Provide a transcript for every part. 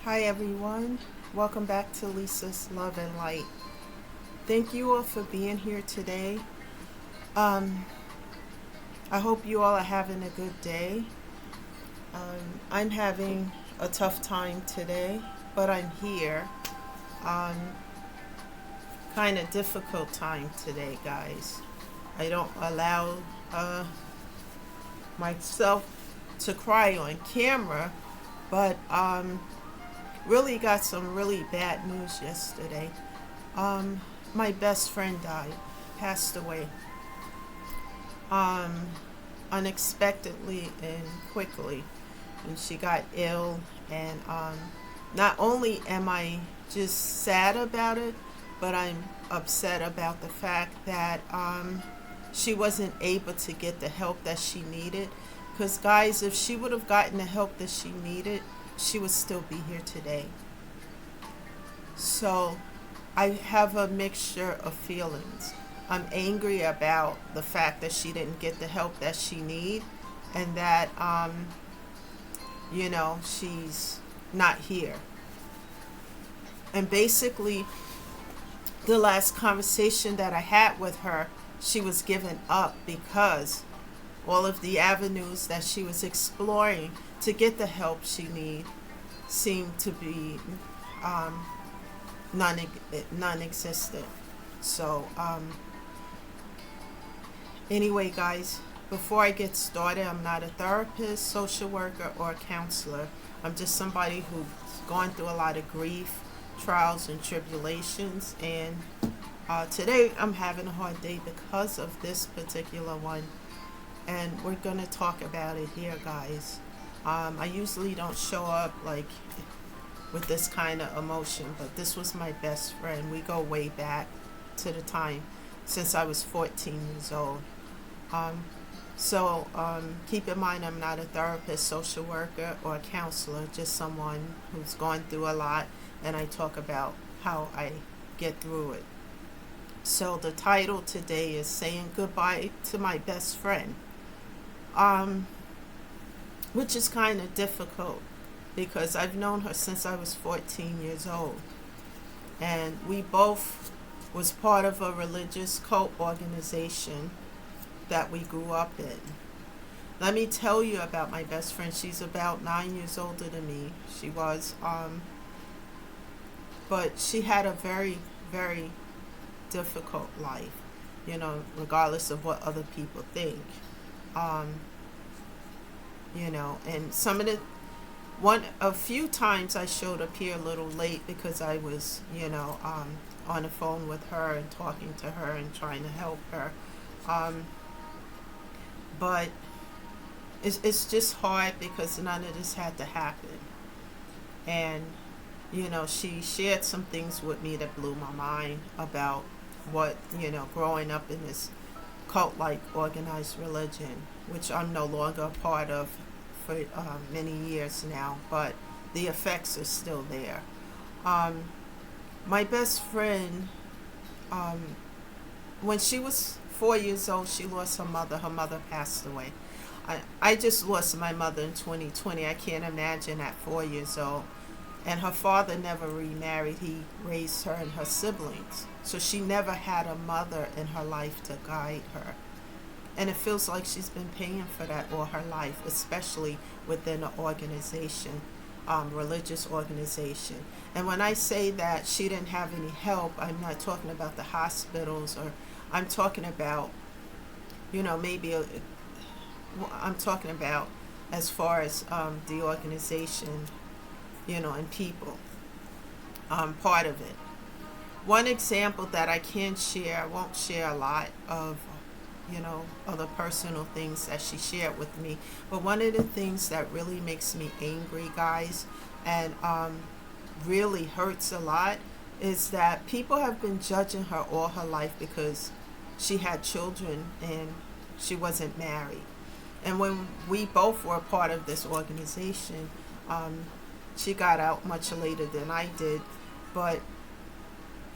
Hi everyone, welcome back to Lisa's Love and Light. Thank you all for being here today. Um, I hope you all are having a good day. I'm having a tough time today, but I'm here. Um, kind of difficult time today, guys. I don't allow myself to cry on camera, but really got some really bad news yesterday. Um, my best friend died, passed away, um, unexpectedly and quickly, and she got ill. And not only am I just sad about it, but I'm upset about the fact that she wasn't able to get the help that she needed. Because, guys, if she would have gotten the help that she needed, she would still be here today. So I have a mixture of feelings. I'm angry about the fact that she didn't get the help that she need, and that she's not here. And basically, the last conversation that I had with her, she was giving up because all of the avenues that she was exploring to get the help she need seemed to be um, non-existent. So anyway, guys, before I get started, I'm not a therapist, social worker, or a counselor. I'm just somebody who's gone through a lot of grief, trials, and tribulations. And today I'm having a hard day because of this particular one. And we're going to talk about it here, guys. I usually don't show up like with this kind of emotion, but this was my best friend. We go way back to the time since I was 14 years old. Um, so keep in mind, I'm not a therapist, social worker, or a counselor, just someone who's gone through a lot, and I talk about how I get through it. So the title today is Saying Goodbye to My Best Friend, um, which is kind of difficult because I've known her since I was 14 years old. And we both was part of a religious cult organization that we grew up in. Let me tell you about my best friend. She's about 9 years older than me. She was, but she had a very, very difficult life, regardless of what other people think. Um, and some of the a few times I showed up here a little late because I was, on the phone with her and talking to her and trying to help her. Um, but it's just hard because none of this had to happen. And, she shared some things with me that blew my mind about what, growing up in this cult like organized religion, which I'm no longer a part of for many years now, but the effects are still there. Um, my best friend, um, when she was 4 years old, she lost her mother. Her mother passed away. I just lost my mother in 2020. I can't imagine at 4 years old. And her father never remarried. He raised her and her siblings. So she never had a mother in her life to guide her. And it feels like she's been paying for that all her life, especially within an organization, religious organization. And when I say that she didn't have any help, I'm not talking about the hospitals, or I'm talking about, maybe I'm talking about as far as the organization, and people, part of it. One example that I can share, I won't share a lot of, other personal things that she shared with me, but one of the things that really makes me angry, guys, and really hurts a lot, is that people have been judging her all her life because she had children and she wasn't married. And when we both were part of this organization, um, she got out much later than I did, but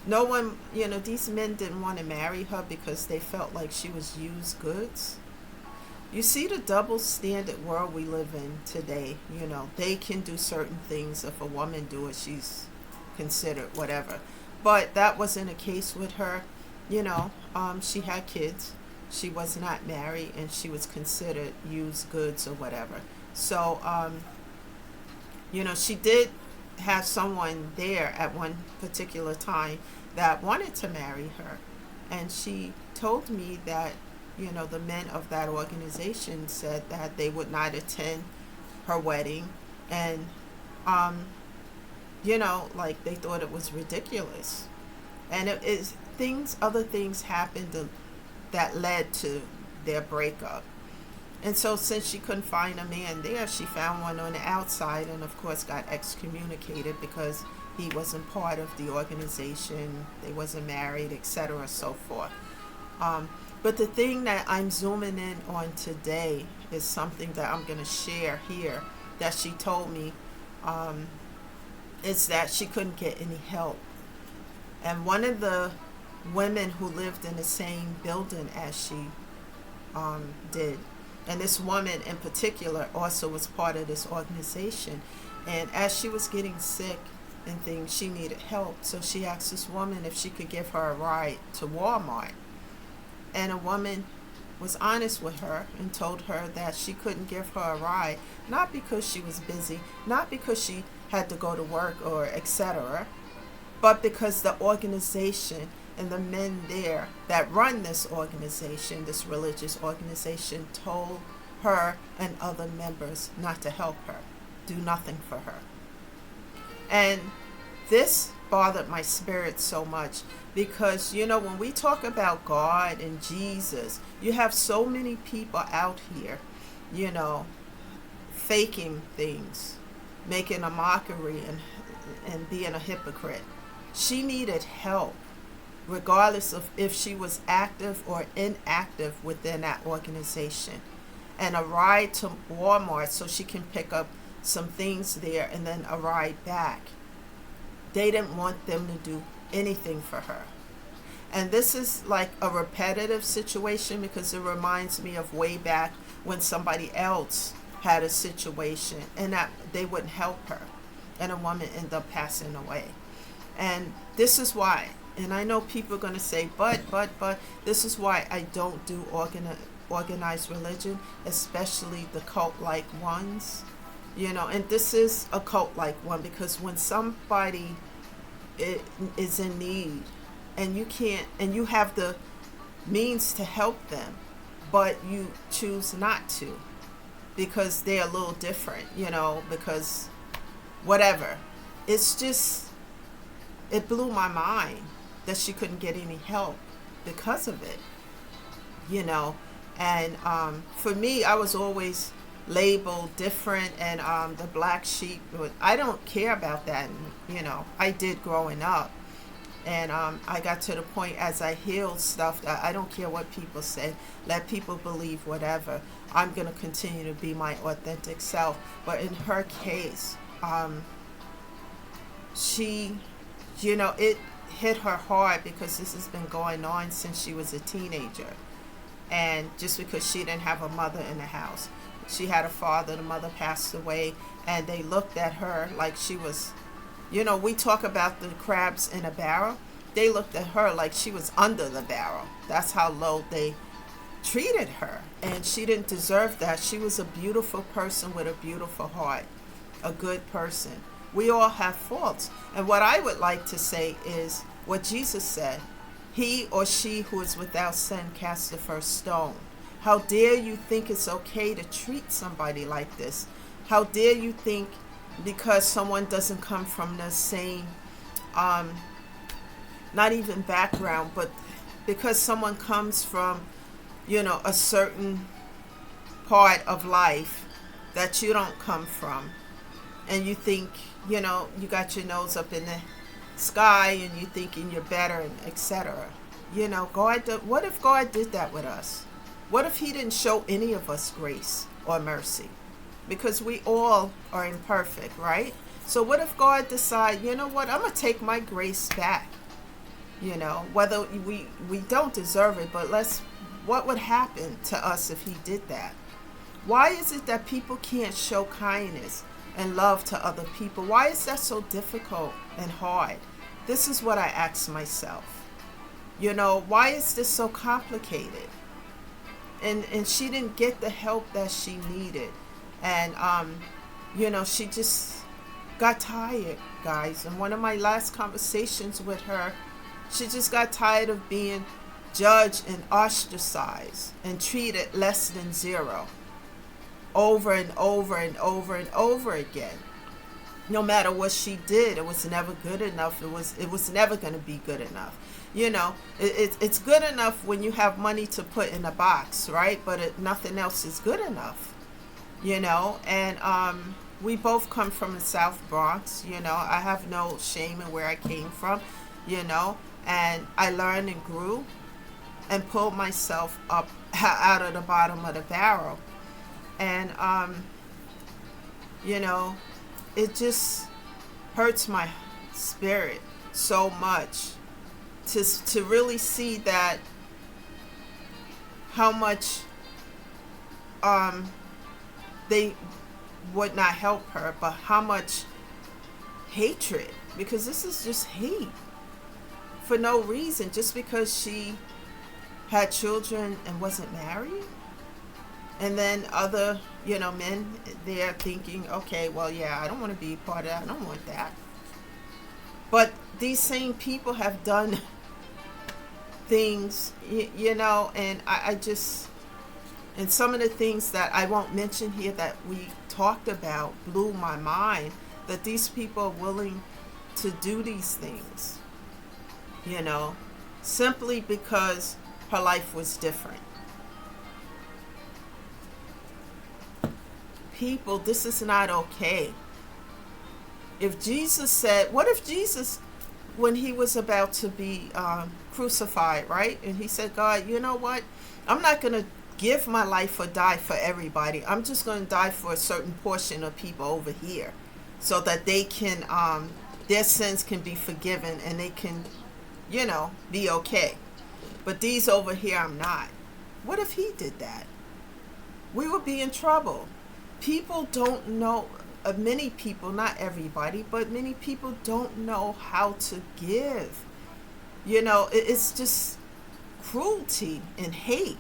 no one, these men didn't want to marry her because they felt like she was used goods. You see the double standard world we live in today. You know, they can do certain things. If a woman do it, she's considered whatever. But that wasn't a case with her. You know, she had kids. She was not married, and she was considered used goods or whatever. So, you know, she did have someone there at one particular time that wanted to marry her. And she told me that, you know, the men of that organization said that they would not attend her wedding. And, you know, like they thought it was ridiculous. And it is things, other things happened that led to their breakup. And so, since she couldn't find a man there, she found one on the outside, and of course got excommunicated because he wasn't part of the organization, they wasn't married, etc., so forth. But the thing that I'm zooming in on today is something that I'm going to share here that she told me, is that she couldn't get any help. And one of the women who lived in the same building as she did, and this woman in particular also was part of this organization, and as she was getting sick and things, she needed help. So she asked this woman if she could give her a ride to Walmart. And a woman was honest with her and told her that she couldn't give her a ride, not because she was busy, not because she had to go to work or etc., but because the organization and the men there that run this organization, this religious organization, told her and other members not to help her, do nothing for her. And this bothered my spirit so much because, you know, when we talk about God and Jesus, you have so many people out here, you know, faking things, making a mockery and being a hypocrite. She needed help, regardless of if she was active or inactive within that organization. And a ride to Walmart so she can pick up some things there and then a ride back. They didn't want them to do anything for her. And this is like a repetitive situation because it reminds me of way back when somebody else had a situation and that they wouldn't help her. And a woman ended up passing away. And this is why, and I know people are going to say, but, this is why I don't do organized religion, especially the cult-like ones. You know, and this is a cult-like one because when somebody is in need and you can't, and you have the means to help them, but you choose not to because they're a little different, you know, because whatever. It's just, it blew my mind that she couldn't get any help because of it, you know. And for me, I was always labeled different and the black sheep. I don't care about that, you know. I did growing up. And I got to the point as I healed stuff that I don't care what people say. Let people believe whatever. I'm going to continue to be my authentic self. But in her case, she, you know, it hit her hard because this has been going on since she was a teenager. And just because she didn't have a mother in the house. She had a father, the mother passed away, and they looked at her like she was, you know, we talk about the crabs in a barrel. They looked at her like she was under the barrel. That's how low they treated her. And she didn't deserve that. She was a beautiful person with a beautiful heart, a good person. We all have faults. And what I would like to say is what Jesus said. He or she who is without sin cast the first stone. How dare you think it's okay to treat somebody like this? How dare you think because someone doesn't come from the same, not even background, but because someone comes from, you know, a certain part of life that you don't come from, and you think, you know, you got your nose up in the sky and you thinking you're better, and etc. You know, what if God did that with us? What if he didn't show any of us grace or mercy? Because we all are imperfect, right? So what if God decide, you know what, I'm going to take my grace back? You know, whether we don't deserve it, but what would happen to us if he did that? Why is it that people can't show kindness and love to other people? Why is that so difficult and hard? This is what I ask myself. Why is this so complicated? And she didn't get the help that she needed. And she just got tired, guys. And one of my last conversations with her, she just got tired of being judged and ostracized and treated less than zero over and over and over and over again. No matter what she did, it was never good enough. It was never going to be good enough. It's good enough when you have money to put in a box, right? But nothing else is good enough. And we both come from the South Bronx. I have no shame in where I came from. And I learned and grew and pulled myself up out of the bottom of the barrel. And it just hurts my spirit so much to really see that how much they would not help her, but how much hatred, because this is just hate for no reason, just because she had children and wasn't married. And then other, men, they're thinking, okay, well, yeah, I don't want to be part of that. I don't want that. But these same people have done things, and I just, and some of the things that I won't mention here that we talked about blew my mind, that these people are willing to do these things, simply because her life was different. People, this is not okay. If Jesus said, what if Jesus, when he was about to be crucified, right? And he said, God, you know what? I'm not going to give my life or die for everybody. I'm just going to die for a certain portion of people over here so that they can, their sins can be forgiven and they can, be okay. But these over here, I'm not. What if he did that? We would be in trouble. People don't know, many people, not everybody, but many people don't know how to give. It's just cruelty and hate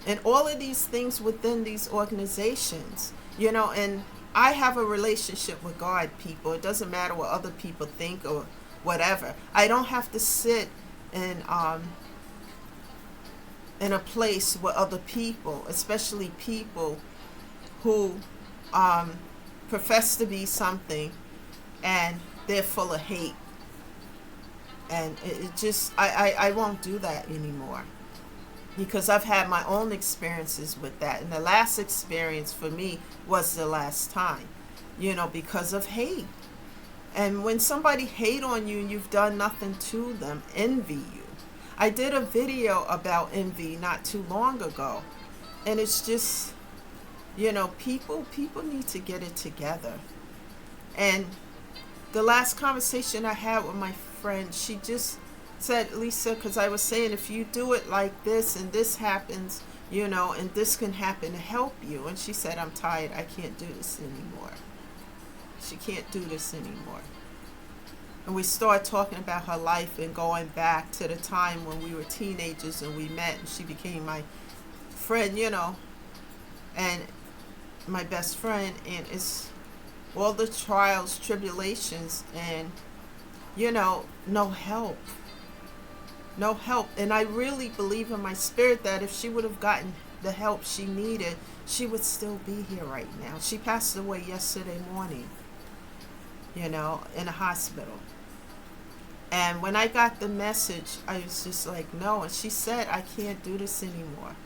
and all of these things within these organizations, and I have a relationship with God, people. It doesn't matter what other people think or whatever. I don't have to sit in a place with other people, especially people who profess to be something and they're full of hate. And it just, I won't do that anymore, because I've had my own experiences with that. And the last experience for me was the last time, because of hate. And when somebody hate on you and you've done nothing to them, envy you. I did a video about envy not too long ago. And it's just, people need to get it together. And the last conversation I had with my friend, she just said, Lisa, because I was saying, if you do it like this and this happens, and this can happen to help you. And she said, I'm tired. I can't do this anymore. She can't do this anymore. And we started talking about her life and going back to the time when we were teenagers and we met, and she became my friend, and my best friend. And it's all the trials, tribulations, and, no help. No help. And I really believe in my spirit that if she would have gotten the help she needed, she would still be here right now. She passed away yesterday morning, in a hospital. And when I got the message, I was just like, no. And she said, I can't do this anymore.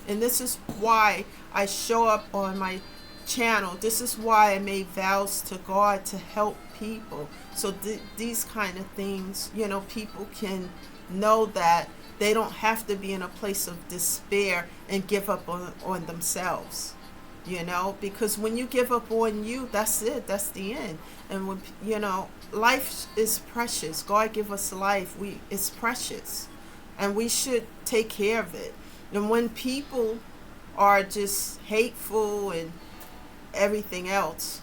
And this is why I show up on my channel. This is why I made vows to God to help people. So these kind of things, people can know that they don't have to be in a place of despair and give up on themselves. Because when you give up on you, that's it. That's the end. And when, life is precious. God give us life. It's precious. And we should take care of it. And when people are just hateful and everything else,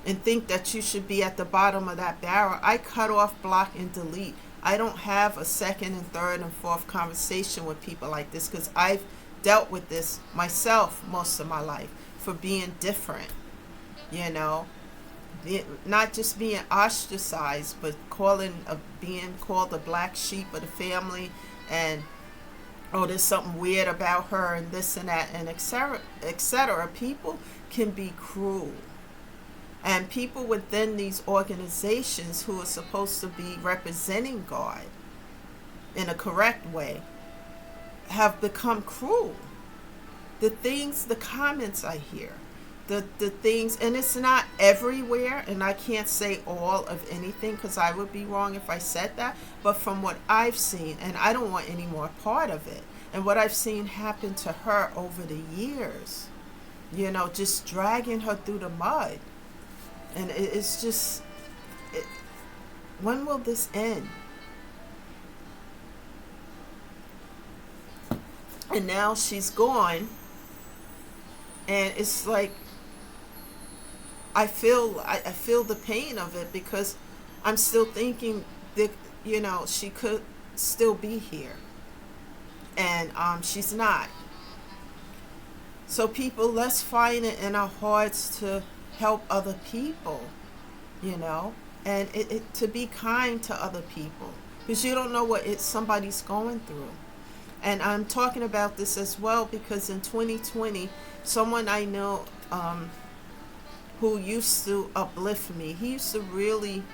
and think that you should be at the bottom of that barrel, I cut off, block, and delete. I don't have a second and third and fourth conversation with people like this, because I've dealt with this myself most of my life for being different, you know, not just being ostracized, but being called the black sheep of the family, and oh, there's something weird about her, and this and that, and etc., etc. People can be cruel, and people within these organizations who are supposed to be representing God in a correct way have become cruel. The comments I hear, the things, and it's not everywhere, and I can't say all of anything, because I would be wrong if I said that, but from what I've seen, and I don't want any more part of it, and what I've seen happen to her over the years, you know, just dragging her through the mud. And it's just, when will this end? And now she's gone, and it's like, I feel the pain of it, because I'm still thinking that, you know, she could still be here, and she's not. So people, let's find it in our hearts to help other people, you know, and to be kind to other people, because you don't know what somebody's going through. And I'm talking about this as well because in 2020, someone I know who used to uplift me, he used to really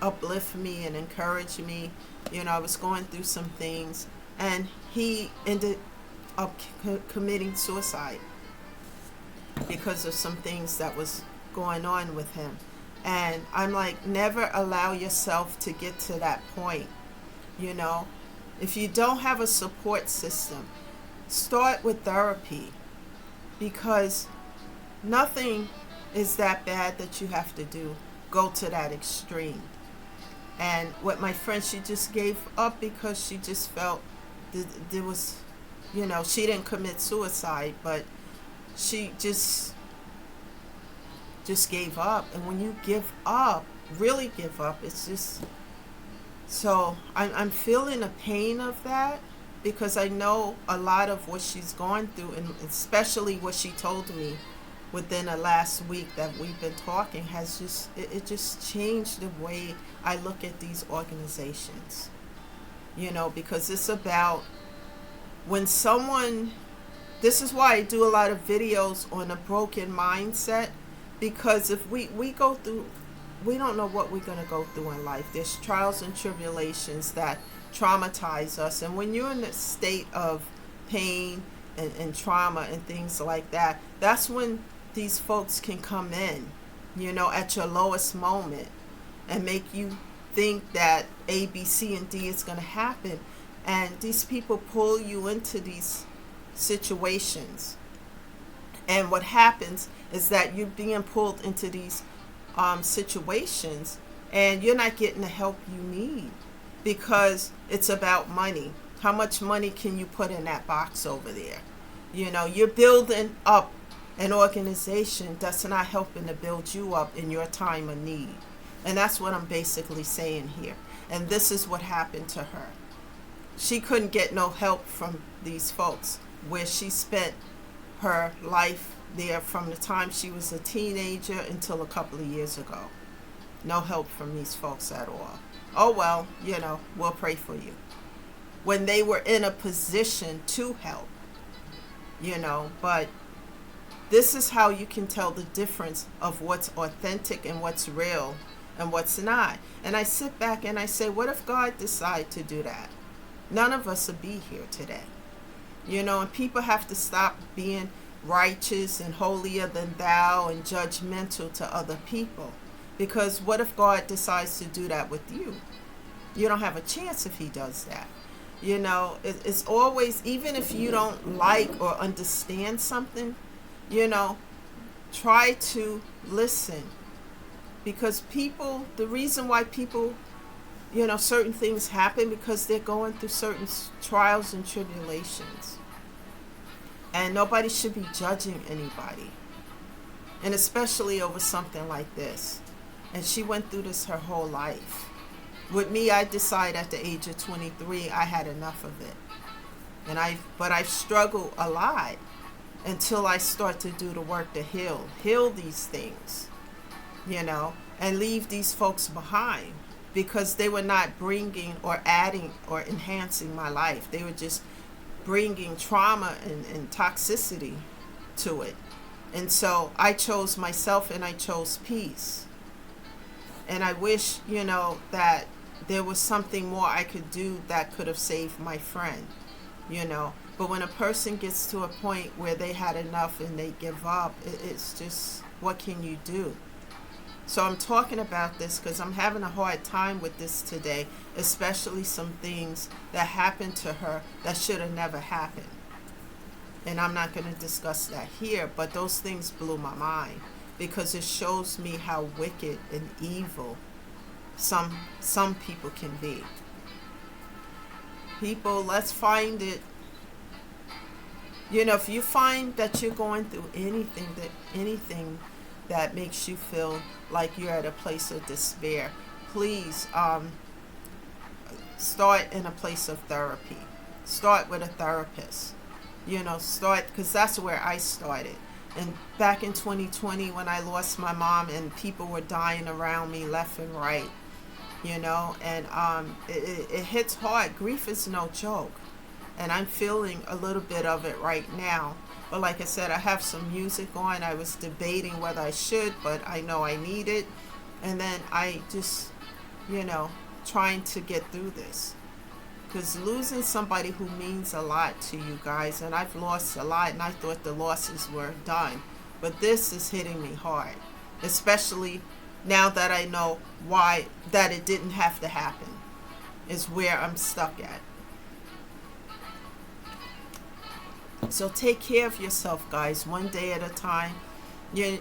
uplift me and encourage me. You know, I was going through some things, and he ended up committing suicide because of some things that was going on with him. And I'm like, never allow yourself to get to that point. You know, if you don't have a support system, start with therapy, because nothing is that bad that you have to go to that extreme. And with my friend, she just gave up because she just felt there was, you know, she didn't commit suicide, but she just gave up. And when you give up, really give up, it's just, so I'm feeling the pain of that, because I know a lot of what she's gone through, and especially what she told me within the last week that we've been talking, has just, it just changed the way I look at these organizations, you know, because it's about when someone, this is why I do a lot of videos on a broken mindset, because if we go through, we don't know what we're going to go through in life. There's trials and tribulations that traumatize us, and when you're in a state of pain and trauma and things like that, that's when these folks can come in, you know, at your lowest moment, and make you think that A, B, C, and D is going to happen. And these people pull you into these situations. And what happens is that you're being pulled into these situations, and you're not getting the help you need, because it's about money. How much money can you put in that box over there? You know, you're building up an organization that's not helping to build you up in your time of need. And that's what I'm basically saying here. And this is what happened to her. She couldn't get no help from these folks, where she spent her life there from the time she was a teenager until a couple of years ago. No help from these folks at all. Oh well, you know, we'll pray for you. When they were in a position to help, you know, but this is how you can tell the difference of what's authentic and what's real and what's not. And I sit back and I say, what if God decided to do that? None of us would be here today. You know, and people have to stop being righteous and holier than thou and judgmental to other people. Because what if God decides to do that with you? You don't have a chance if he does that. You know, it's always, even if you don't like or understand something, you know, try to listen. Because people, the reason why people, you know, certain things happen, because they're going through certain trials and tribulations. And nobody should be judging anybody, and especially over something like this. And she went through this her whole life. With me, I decided at the age of 23 I had enough of it. But I've struggled a lot until I start to do the work to heal these things, and leave these folks behind, because they were not bringing or adding or enhancing my life. They were just bringing trauma and toxicity to it. And so I chose myself, and I chose peace. And I wish, that there was something more I could do that could have saved my friend, But when a person gets to a point where they had enough and they give up, it's just, what can you do? So I'm talking about this because I'm having a hard time with this today, especially some things that happened to her that should have never happened. And I'm not going to discuss that here, but those things blew my mind, because it shows me how wicked and evil some people can be. People, let's find it. If you find that you're going through anything that makes you feel like you're at a place of despair, please start in a place of therapy. Start with a therapist. Start, because that's where I started. And back in 2020, when I lost my mom and people were dying around me left and right, and it hits hard. Grief is no joke. And I'm feeling a little bit of it right now. But like I said, I have some music on. I was debating whether I should, but I know I need it. And then I just, trying to get through this. Because losing somebody who means a lot to you guys, and I've lost a lot, and I thought the losses were done. But this is hitting me hard, especially now that I know why, that it didn't have to happen, is where I'm stuck at. So take care of yourself, guys, one day at a time. Your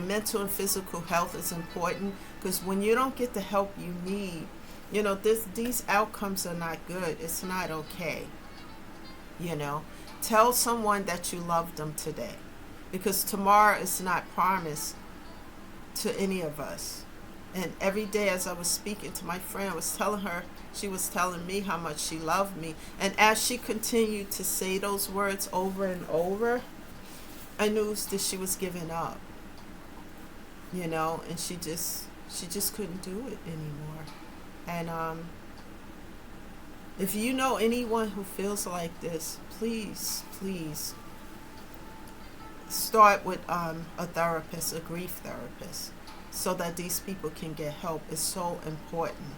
mental and physical health is important, because when you don't get the help you need, these outcomes are not good. It's not okay. Tell someone that you love them today, because tomorrow is not promised to any of us. And every day, as I was speaking to my friend, I was telling her, she was telling me how much she loved me. And as she continued to say those words over and over, I knew that she was giving up. And she just couldn't do it anymore. And if you know anyone who feels like this, please start with a therapist, a grief therapist, so that these people can get help. It's so important,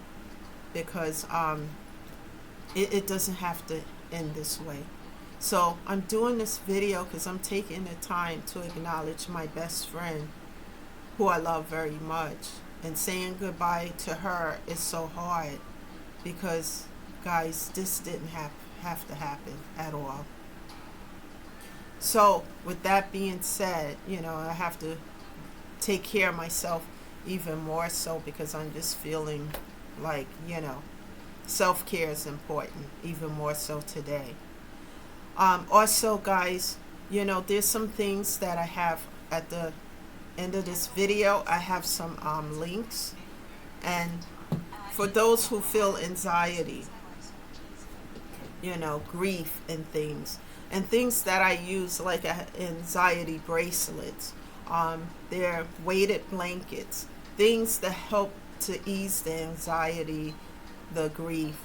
because it doesn't have to end this way. So I'm doing this video because I'm taking the time to acknowledge my best friend, who I love very much. And saying goodbye to her is so hard, because, guys, this didn't have to happen at all. So with that being said, I have to take care of myself even more so, because I'm just feeling like, self-care is important, even more so today. Also, guys, there's some things that I have at the end of this video. I have some links, and for those who feel anxiety, grief and things that I use, like anxiety bracelets, they're weighted blankets, things that help to ease the anxiety, the grief.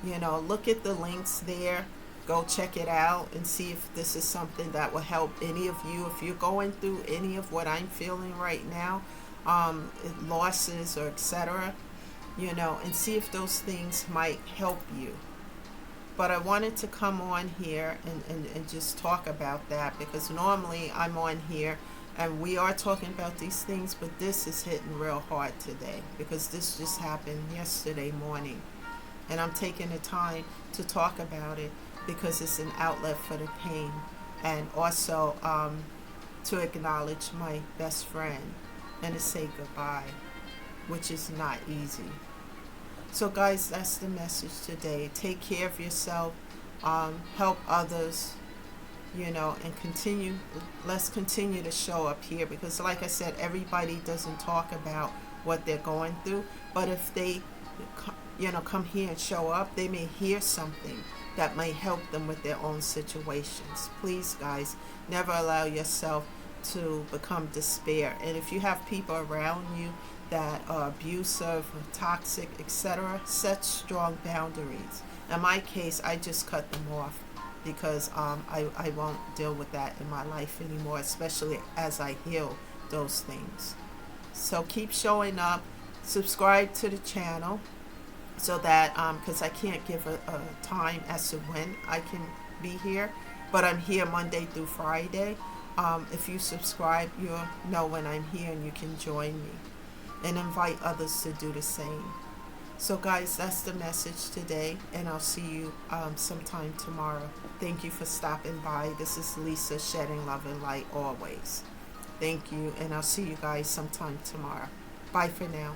Look at the links there. Go check it out and see if this is something that will help any of you. If you're going through any of what I'm feeling right now, losses or etc., and see if those things might help you. But I wanted to come on here and just talk about that, because normally I'm on here and we are talking about these things, but this is hitting real hard today, because this just happened yesterday morning. And I'm taking the time to talk about it, because it's an outlet for the pain, and also to acknowledge my best friend and to say goodbye, which is not easy. So guys, that's the message today. Take care of yourself, help others, you know, and let's continue to show up here, because like I said, everybody doesn't talk about what they're going through, but if they, you know, come here and show up, they may hear something that may help them with their own situations. Please, guys, never allow yourself to become despair. And if you have people around you that are abusive, toxic, etc., set strong boundaries. In my case, I just cut them off, because I won't deal with that in my life anymore, especially as I heal those things. So keep showing up, subscribe to the channel, so that, because I can't give a time as to when I can be here, but I'm here Monday through Friday. If you subscribe, you'll know when I'm here and you can join me and invite others to do the same. So guys, that's the message today, and I'll see you sometime tomorrow. Thank you for stopping by. This is Lisa, shedding love and light always. Thank you, and I'll see you guys sometime tomorrow. Bye for now.